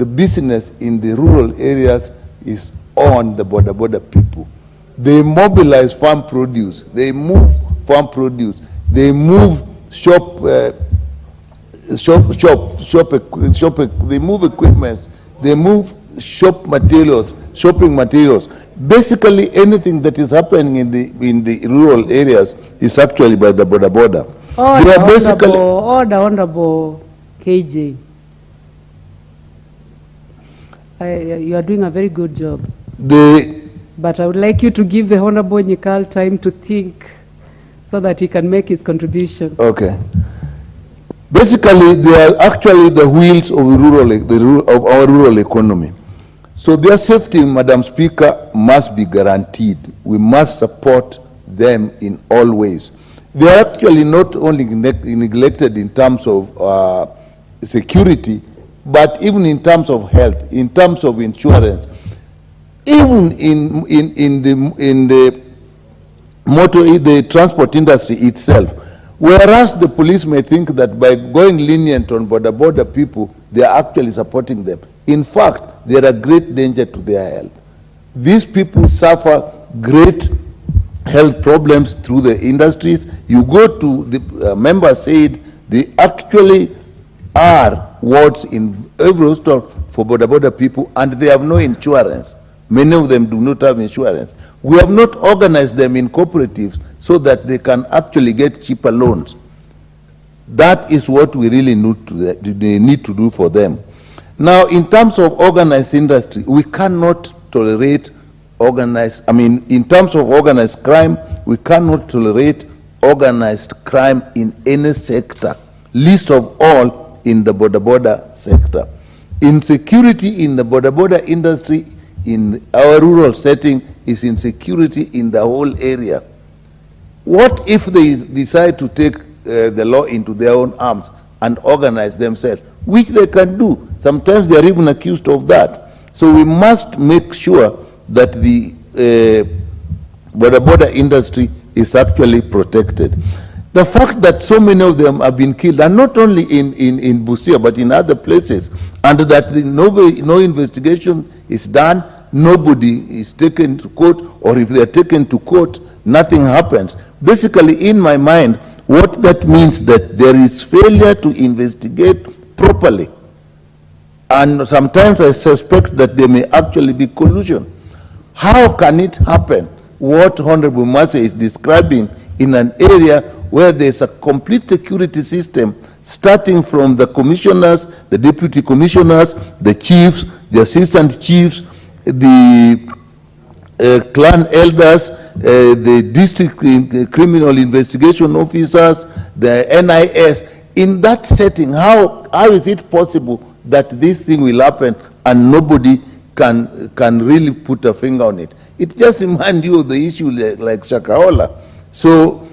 the business in the rural areas is on the border people. They mobilize farm produce, they move farm produce, they move they move equipments, they move shopping materials. Basically, anything that is happening in the rural areas is actually by the border. They are basically the Honorable KJ. You are doing a very good job. But I would like you to give the Honorable Nyikal time to think so that he can make his contribution. Okay. Basically, they are actually the wheels of our rural economy. So their safety, Madam Speaker, must be guaranteed. We must support them in all ways. They are actually not only neglected in terms of security, but even in terms of health, in terms of insurance, even in the transport industry itself. Whereas the police may think that by going lenient on border people, they are actually supporting them. In fact, they are a great danger to their health. These people suffer great health problems through the industries. You go to the members said they actually are wards in every hospital for border people, and they have no insurance. Many of them do not have insurance. We have not organized them in cooperatives so that they can actually get cheaper loans. That is what we really need to do for them. Now, in terms of organized industry, we cannot tolerate in terms of organized crime, we cannot tolerate organized crime in any sector, least of all in the border sector. Insecurity in the border industry in our rural setting is insecurity in the whole area. What if they decide to take the law into their own arms and organize themselves, which they can do? Sometimes they are even accused of that. So we must make sure that the border industry is actually protected. The fact that so many of them have been killed, and not only in Busia, but in other places, and that no investigation is done, nobody is taken to court, or if they are taken to court, nothing happens. Basically, in my mind, what that means that there is failure to investigate properly. And sometimes I suspect that there may actually be collusion. How can it happen? What Honorable Emase is describing in an area where there's a complete security system, starting from the commissioners, the deputy commissioners, the chiefs, the assistant chiefs, the clan elders, the district criminal investigation officers, the NIS. In that setting, how is it possible that this thing will happen and nobody can really put a finger on it? It just reminds you of the issue like Shakahola. So,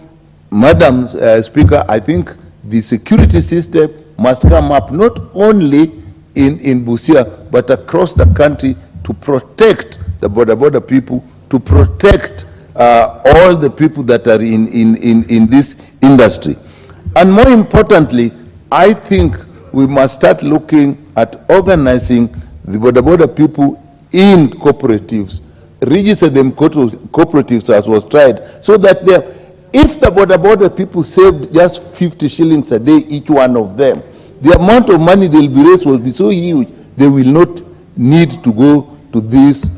Madam Speaker, I think the security system must come up not only in Busia, but across the country to protect the border people, to protect all the people that are in this industry. And more importantly, I think we must start looking at organizing the border people in cooperatives, register them cooperatives as was tried, so that if the border people saved just 50 shillings a day, each one of them, the amount of money they'll be raised will be so huge, they will not need to go to these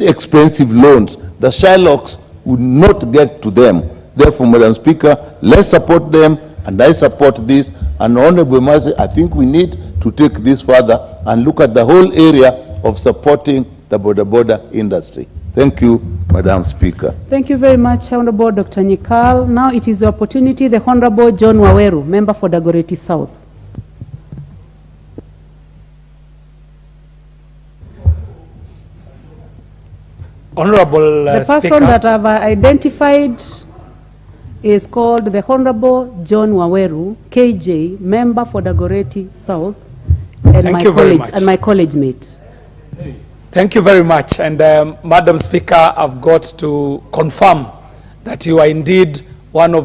expensive loans. The Shylocks would not get to them. Therefore, Madam Speaker, let's support them, and I support this. And Honorable Emase, I think we need to take this further and look at the whole area of supporting the border industry. Thank you, Madam Speaker. Thank you very much, Honorable Dr. Nyikal. Now it is the opportunity, the Honorable John Waweru, member for Dagoretti South. Honorable the person Speaker, that I've identified is called the Honorable John Waweru, KJ, member for Dagoretti South, and my college mate. Thank you very much. And Madam Speaker, I've got to confirm that you are indeed one of the